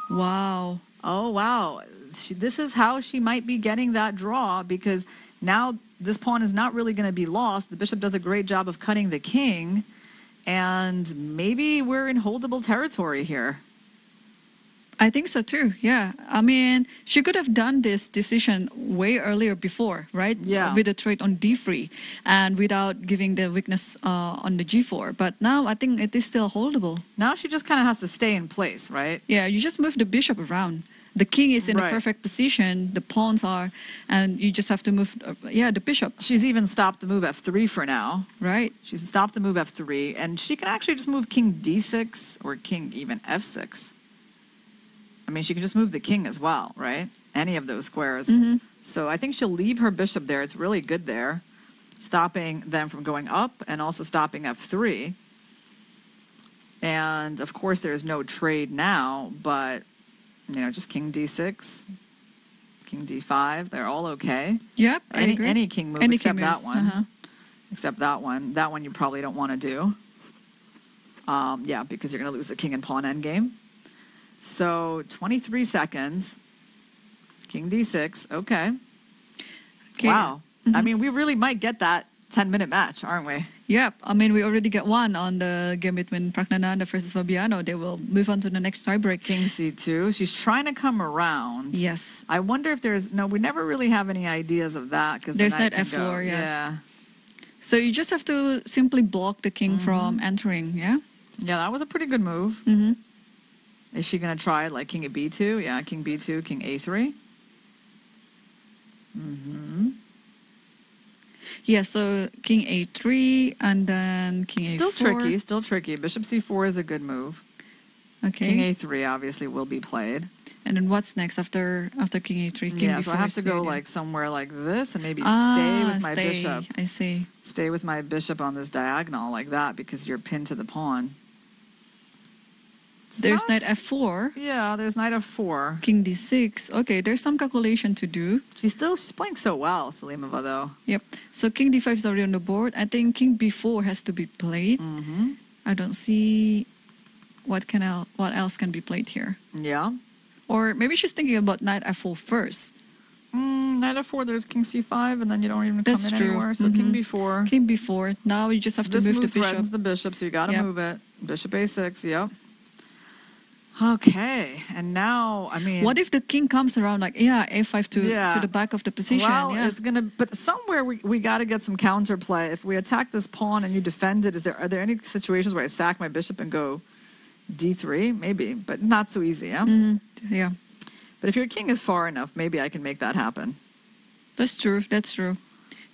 Wow. Oh, wow. This is how she might be getting that draw, because now this pawn is not really going to be lost. The bishop does a great job of cutting the king, and maybe we're in holdable territory here. I think so too, yeah. I mean, she could have done this decision way earlier before, right? Yeah. With a trade on d3 and without giving the weakness on the g4. But now I think it is still holdable. Now she just kind of has to stay in place, right? Yeah, you just move the bishop around. The king is in a perfect position, the pawns are, and you just have to move, the bishop. She's even stopped the move f3 for now. Right. She's stopped the move f3, and she can actually just move king d6 or king even f6. I mean, she can just move the king as well, right? Any of those squares. So I think she'll leave her bishop there. It's really good there, stopping them from going up and also stopping f3. And, of course, there's no trade now, but... You know, just king d6, king d5, they're all okay. Yep, I agree. Any king move except that one. Except that one. That one you probably don't want to do. Yeah, because you're going to lose the king and pawn endgame. So 23 seconds. King d6, okay. Wow. I mean, we really might get that 10-minute match, aren't we? Yep. I mean, we already get one on the game between Pragnananda versus Fabiano. They will move on to the next tiebreak. King c2. She's trying to come around. Yes. I wonder if there's... No, we never really have any ideas of that. Because there's knight f4, yes. Yeah. So you just have to simply block the king from entering, yeah? Yeah, that was a pretty good move. Is she going to try like king at b2? Yeah, king b2, king a3. Yeah, so king a3 and then king a4. Still tricky. Bishop c4 is a good move. Okay. King a3 obviously will be played. And then what's next after king a3? King b4, so I have to go like somewhere like this and maybe stay with my bishop. I see. Stay with my bishop on this diagonal like that because you're pinned to the pawn. So there's knight f4. Yeah, there's knight f4. King d6. Okay, there's some calculation to do. She's playing so well, Salimova, though. Yep. So king d5 is already on the board. I think king b4 has to be played. I don't see what else can be played here. Yeah. Or maybe she's thinking about knight f4 first. Knight f4, there's king c5, and then you don't even come in anymore. So king b4. King b4. Now you just have to move the bishop. This move threatens the bishop, so you got to move it. Bishop a6, yep. Okay, and now, I mean... What if the king comes around like, a5 to the back of the position? Well, it's going to... But somewhere we got to get some counterplay. If we attack this pawn and you defend it, are there any situations where I sack my bishop and go d3? Maybe, but not so easy, yeah? Yeah. But if your king is far enough, maybe I can make that happen. That's true,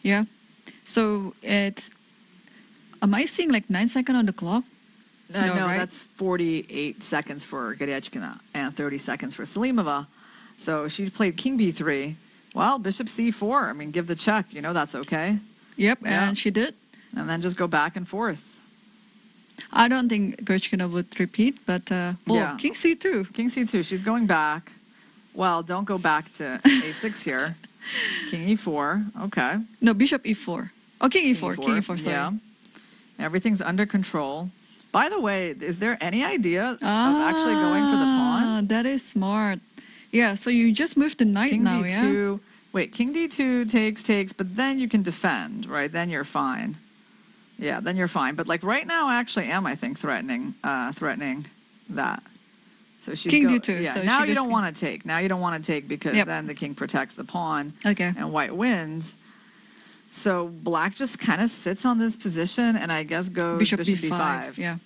Yeah. So it's... Am I seeing like 9 seconds on the clock? No, right? That's 48 seconds for Goryachkina and 30 seconds for Salimova. So she played king b3. Well, bishop c4. I mean, give the check. You know that's okay. Yep, and she did. And then just go back and forth. I don't think Goryachkina would repeat, but king c2. King c2. She's going back. Well, don't go back to a6 here. King e4. Okay. No, bishop e4. Oh, king e4. King e4, sorry. Yeah. Everything's under control. By the way, is there any idea of actually going for the pawn? That is smart. Yeah, so you just move the knight now, d2. Wait, king d2 takes, but then you can defend, right? Then you're fine. Yeah, then you're fine. But like right now, I actually am, I think, threatening that. So she's king d2. Yeah, so now you don't want to take. Now you don't want to take because then the king protects the pawn. Okay. And white wins. So black just kind of sits on this position and I guess goes bishop b5.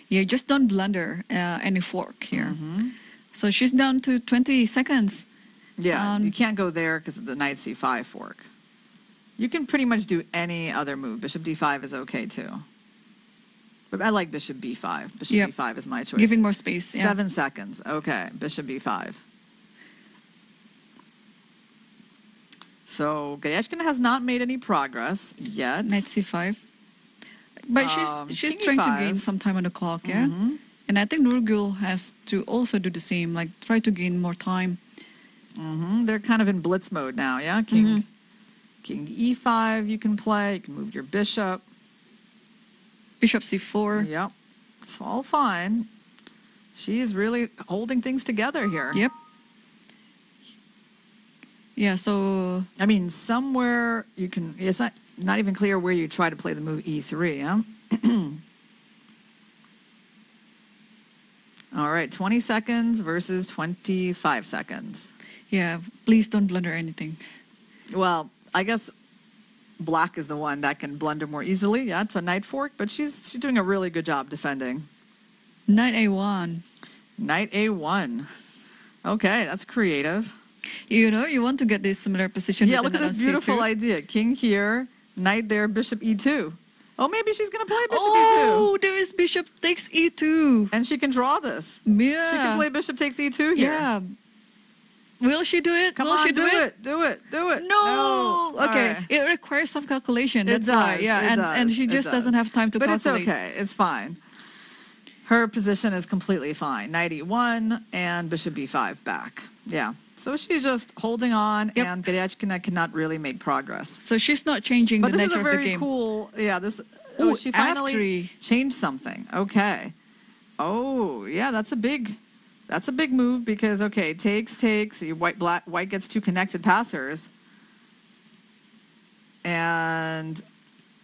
Yeah, just don't blunder any fork here. So she's down to 20 seconds. Yeah, you can't go there because of the knight c5 fork. You can pretty much do any other move. Bishop d5 is okay too. But I like bishop b5. Bishop b5 is my choice. Giving more space. 7 seconds. Okay, bishop b5. So Garyashkina has not made any progress yet. Knight c5. But she's king trying to e5. gain some time on the clock, yeah? And I think Nurgül has to also do the same, like try to gain more time. They're kind of in blitz mode now, yeah? King e5 you can play. You can move your bishop. Bishop c4. Yep. It's all fine. She's really holding things together here. Yep. Yeah, so... I mean, somewhere you can... It's not even clear where you try to play the move e3, yeah? All right, 20 seconds versus 25 seconds. Yeah, please don't blunder anything. Well, I guess black is the one that can blunder more easily, yeah, to a knight fork, but she's doing a really good job defending. Knight a1. Knight a1. Okay, that's creative. You know, you want to get this similar position. Yeah, with look at this another beautiful C2. idea. King here, knight there, bishop e2. Oh, maybe she's going to play bishop Oh, e2. there is bishop takes e2. And she can draw this. Yeah. She can play bishop takes e2 here. Yeah. Will she do it? Come Will on, she do it. Do it. Do it. No. Okay. All right. It requires some calculation. It That's why. does, Yeah. it And does, she it just does. doesn't have time to But calculate. it's okay. It's fine. Her position is completely fine. Knight e1 and bishop b5 back. Yeah. So she's just holding on, Yep. and Garyashkina cannot really make progress. So she's not changing But the this is nature a of the very game. cool. Yeah. This. Ooh, Oh, she finally F3. changed something. Okay. Oh, yeah. That's a big move because takes. White gets two connected passers, and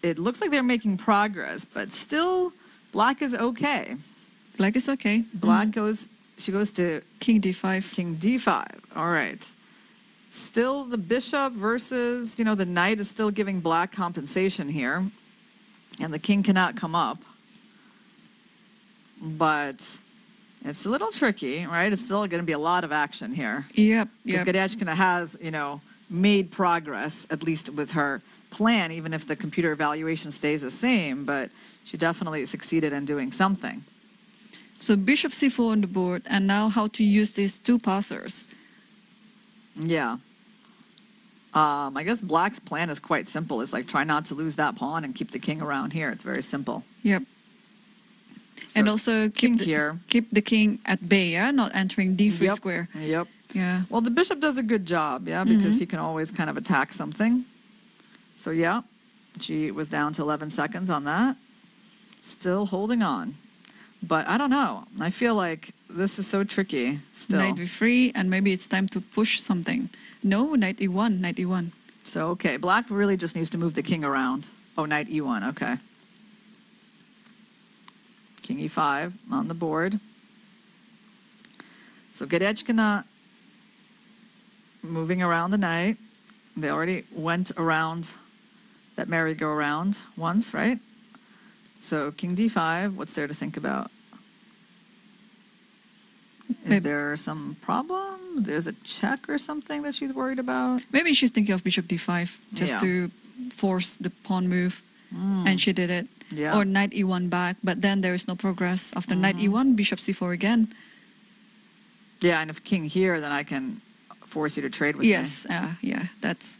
it looks like they're making progress, but still, black is okay. Black is okay. Black she goes to King d5. king d5. All right. Still the bishop versus, the knight is still giving black compensation here. And the king cannot come up. But it's a little tricky, right? It's still going to be a lot of action here. Yep. Because Yep. Garyashkina has, made progress, at least with her plan, even if the computer evaluation stays the same. But she definitely succeeded in doing something. So bishop c4 on the board, and now how to use these two passers. Yeah. I guess black's plan is quite simple. It's like try not to lose that pawn and keep the king around here. It's very simple. Yep. So And also king keep here. Keep the king at bay, yeah? Not entering d3 Yep. square. Yep. Yeah. Well, the bishop does a good job, yeah, because he can always kind of attack something. So, yeah, she was down to 11 seconds on that. Still holding on. But I don't know. I feel like this is so tricky still. Knight b3, and maybe it's time to push something. No, knight e1, knight e1. So, okay, black really just needs to move the king around. Oh, knight e1, okay. King e5 on the board. So Garyashkina moving around the knight. They already went around that merry-go-round once, right? So king d5, what's there to think about? Is there some problem? There's a check or something that she's worried about? Maybe she's thinking of bishop d5, just Yeah. to force the pawn move. And she did it. Yeah. Or knight e1 back, but then there is no progress. After knight e1, bishop c4 again. Yeah, and if king here, then I can force you to trade with me. Yes, yeah, that's...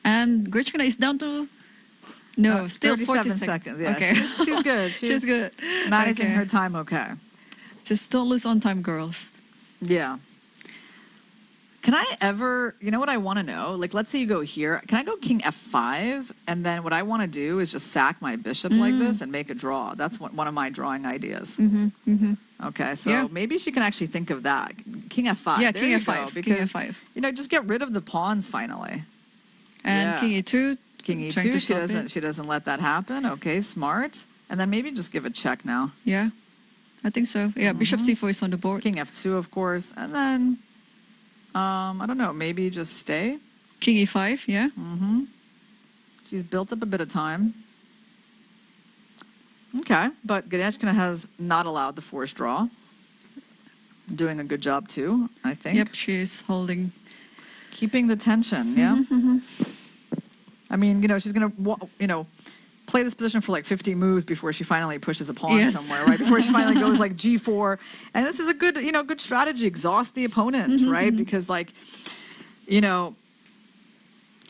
And Garyashkina is down to... No, still 40 seconds. Yeah, Okay. she's good. She's good. Managing Okay. her time okay. Just don't lose on time, girls. Yeah. Can I ever, what I want to know? Like, let's say you go here. Can I go king f5? And then what I want to do is just sack my bishop like this and make a draw. That's one of my drawing ideas. Okay, so Yeah. maybe she can actually think of that. King f5. Yeah, There king you f5, go, king because, f5. just get rid of the pawns finally. And Yeah. king e2. King trying to e2, stop it. she doesn't let that happen. Okay, smart. And then maybe just give a check now. Yeah, I think so. Yeah, bishop c4 is on the board. King f2, of course. And then, I don't know, maybe just stay. King e5, yeah. She's built up a bit of time. Okay, but Garyashkina has not allowed the forced draw. Doing a good job too, I think. Yep, she's holding. Keeping the tension, yeah? I mean, she's going to, play this position for like 50 moves before she finally pushes a pawn Yes. somewhere, right? Before she finally goes like g4. And this is a good, good strategy. Exhaust the opponent, right? Because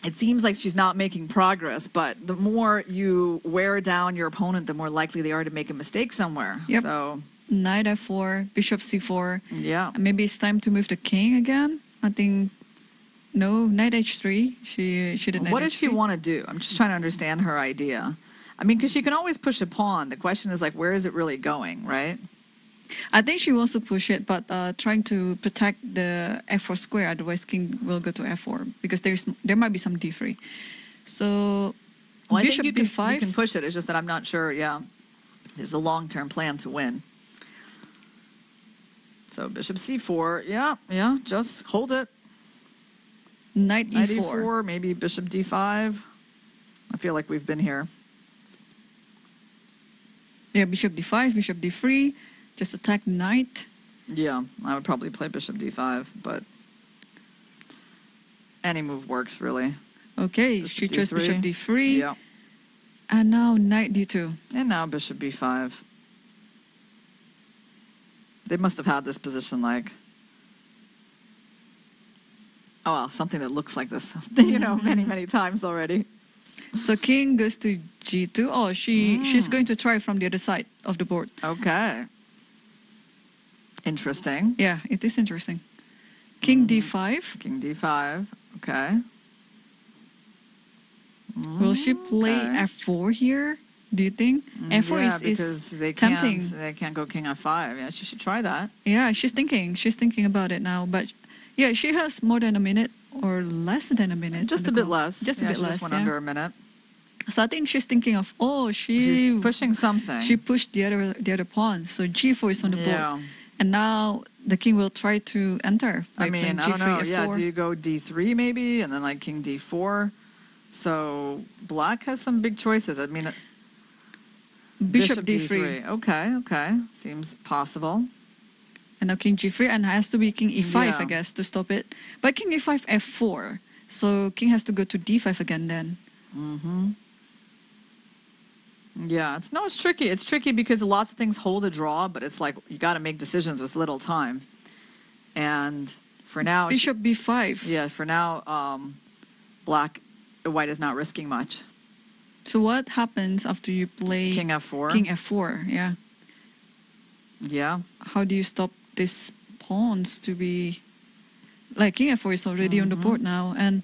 it seems like she's not making progress, but the more you wear down your opponent, the more likely they are to make a mistake somewhere. Yep. So Knight f4, bishop c4. yeah. And maybe it's time to move the king again. I think, no, knight h3. She did knight What does she h3. want to do? I'm just trying to understand her idea. I mean, because she can always push a pawn. The question is, like, where is it really going, right? I think she wants to push it, but trying to protect the f4 square. Otherwise, king will go to f4 because there might be some d3. So Well, I bishop think you b5. can push it. It's just that I'm not sure, yeah. There's a long-term plan to win. So bishop c4, yeah, just hold it. Knight Knight e4. e4, maybe bishop d5. I feel like we've been here. Yeah, bishop d5, bishop d3. Just attack knight. Yeah, I would probably play bishop d5, but any move works, really. Okay, Bishop she chose d3. bishop d3. Yeah. And now knight d2. And now bishop b5. They must have had this position like, oh, well, something that looks like this, many, many times already. So king goes to g2. Oh, she's going to try from the other side of the board. Okay. Interesting. Yeah, it is interesting. King d5. King d5. Okay. Will she play Okay. f4 here? Do you think? F4 yeah, is because they tempting. they can't go king f5. Yeah, she should try that. Yeah, she's thinking about it now. But yeah, she has more than a minute or less than a minute. Just on a the bit clock. less. Just a Yeah, bit she less. Just went Yeah. under a minute. So I think she's thinking of She's pushing something. she pushed the other pawn. So g4 is on the Yeah. board, and now the king will try to enter. By I mean, playing I don't know. G3, Yeah, F4. do you go d3 maybe, and then like king d4? So black has some big choices. I mean, Bishop d3. Okay. Seems possible. And now king g3, and has to be king e5, Yeah. I guess, to stop it. But king e5, f4. So king has to go to d5 again then. Yeah, it's tricky. It's tricky because lots of things hold a draw, but it's like you got to make decisions with little time. And for now, Bishop b5. yeah, for now, white is not risking much. So what happens after you play King f4. King f4, yeah. Yeah. How do you stop these pawns to be... Like king f4 is already on the board now, and...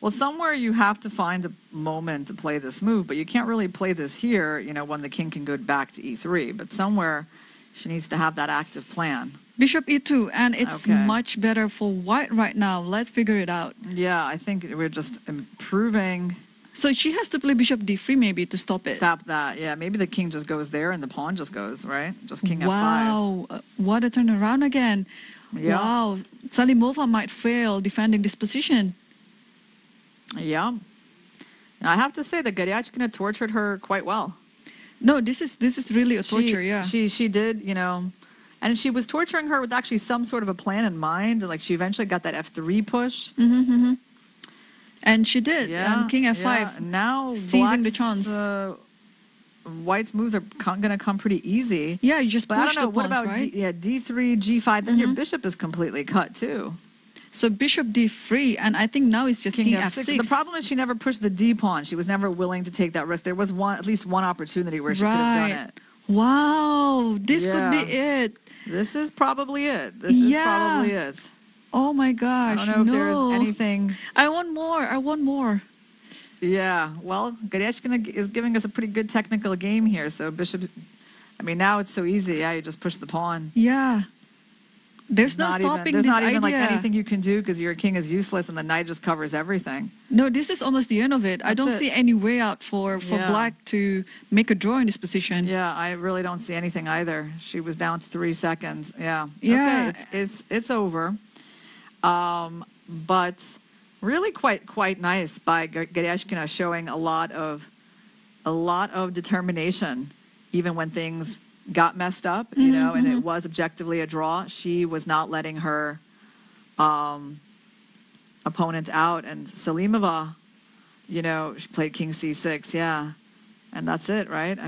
Well, somewhere you have to find a moment to play this move, but you can't really play this here, when the king can go back to e3. But somewhere she needs to have that active plan. Bishop e2, and it's Okay. much better for white right now. Let's figure it out. Yeah, I think we're just improving. So she has to play bishop d3 maybe to stop it. Stop that. Yeah, maybe the king just goes there and the pawn just goes, right? Just king f5. Wow, what a turnaround again. Yeah. Wow, Salimova might fail defending this position. Yeah. I have to say that Garyachkina tortured her quite well. No, this is really a torture, yeah. She did, and she was torturing her with actually some sort of a plan in mind. Like she eventually got that f3 push. And she did. Yeah. And king f5. Yeah. Now seizing the black's, chance. White's moves are going to come pretty easy. Yeah, you just But I push don't know, the what pawns, about right? D3, G5? Then your bishop is completely cut too. So bishop d3, and I think now it's just king f6. The problem is she never pushed the D pawn. She was never willing to take that risk. There was at least one opportunity where she could have done it. Wow, this could be it. This is probably it. This is probably it. Oh my gosh. I don't know if there's anything. I want more. Yeah, well, Garyachkina is giving us a pretty good technical game here. So bishop, now it's so easy. Yeah, you just push the pawn. Yeah. There's no stopping this idea. There's not even like anything you can do because your king is useless and the knight just covers everything. No, this is almost the end of it. I don't see any way out for black to make a draw in this position. Yeah, I really don't see anything either. She was down to 3 seconds. Yeah. Yeah. Okay, it's over. But really quite nice by Garyachkina, showing a lot of determination, even when things got messed up, and it was objectively a draw. She was not letting her opponent out. And Salimova, she played king c6, yeah. And that's it, right?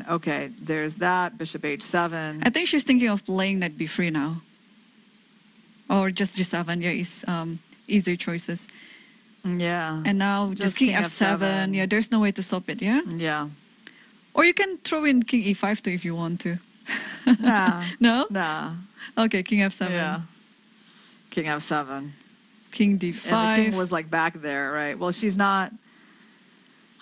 Okay, there's that, bishop h7. I think she's thinking of playing knight b3 now. Or just g7, yeah, is easier choices. Yeah. And now just king f7. Yeah, there's no way to stop it, yeah? Yeah. Or you can throw in king e5 too if you want to. Nah. No? Nah. Okay, king f7. Yeah. King f7. King d5. And the king was like back there, right? Well, she's not.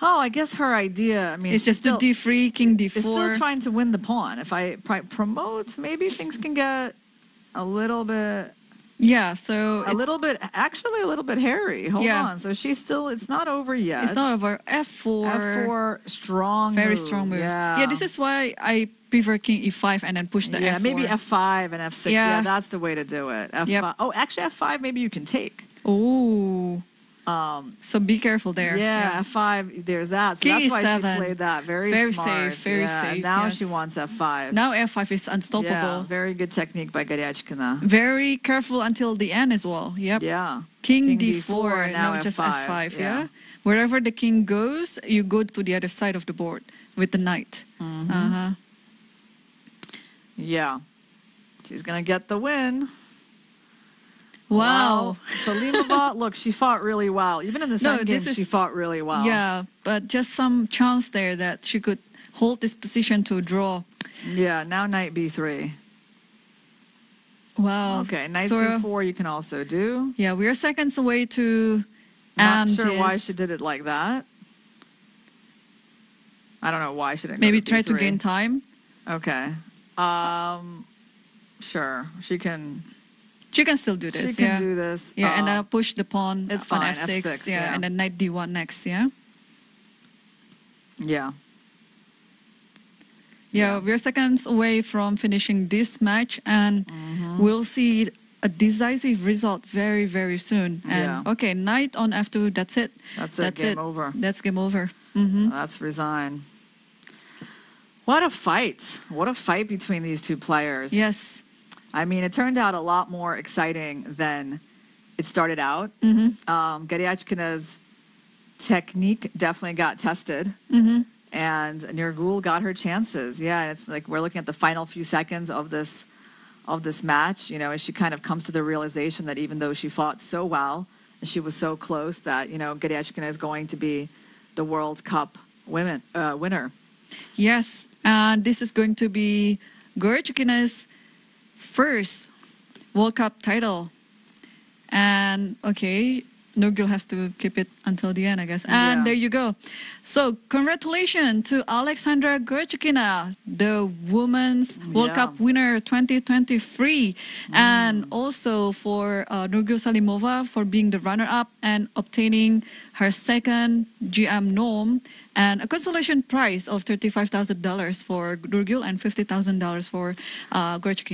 Oh, I guess her idea, I mean, it's just to d3, king d4. It's still trying to win the pawn. If I promote, maybe things can get a little bit. Yeah, so actually a little bit hairy. Hold on. So she's still, it's not over yet. It's not over. F4. F4, strong Very move. strong move. Yeah. Yeah, this is why I prefer king e5 and then push the yeah, f4. maybe f5 and f6. Yeah, that's the way to do it. F5. Yep. Oh, actually f5 maybe you can take. Oh. So be careful there. Yeah, f5, there's that. So king that's why E7. she played that. Very smart. Safe, very safe. And now yes. she wants f5. Now f5 is unstoppable. Yeah, very good technique by Garyachkina. Very careful until the end as well. Yep. Yeah. King d4, now just f5. Yeah. Wherever the king goes, you go to the other side of the board with the knight. Yeah. She's going to get the win. Wow. Salima, look, she fought really well. Even in the second game, she fought really well. Yeah, but just some chance there that she could hold this position to draw. Yeah, now knight b3. Wow. Okay, knight c4 you can also do. Yeah, we are seconds away to Not sure why she did it like that. I don't know why she didn't maybe go try to gain time. Okay. Sure, she can still do this. She can do this. Yeah, and then push the pawn it's on fine, f6. Yeah, and then knight d1 next. Yeah. Yeah. Yeah, we're seconds away from finishing this match, and we'll see a decisive result very, very soon. And okay, knight on f2. That's it. That's it. Game over. That's game over. That's resign. What a fight! What a fight between these two players. Yes. I mean, it turned out a lot more exciting than it started out. Garyachkina's technique definitely got tested. And Nurgül got her chances. Yeah, it's like we're looking at the final few seconds of this match, you know, as she kind of comes to the realization that even though she fought so well and she was so close, that, you know, Garyachkina is going to be the World Cup winner. Yes, and this is going to be Garyachkina's first World Cup title. And okay, Nurgül has to keep it until the end, I guess. And there you go. So congratulations to Alexandra Garyachkina, the Women's World Cup winner 2023. And also for Nurgül Salимова for being the runner-up and obtaining her second GM norm and a consolation prize of $35,000 for Nurgül and $50,000 for Garyachkina.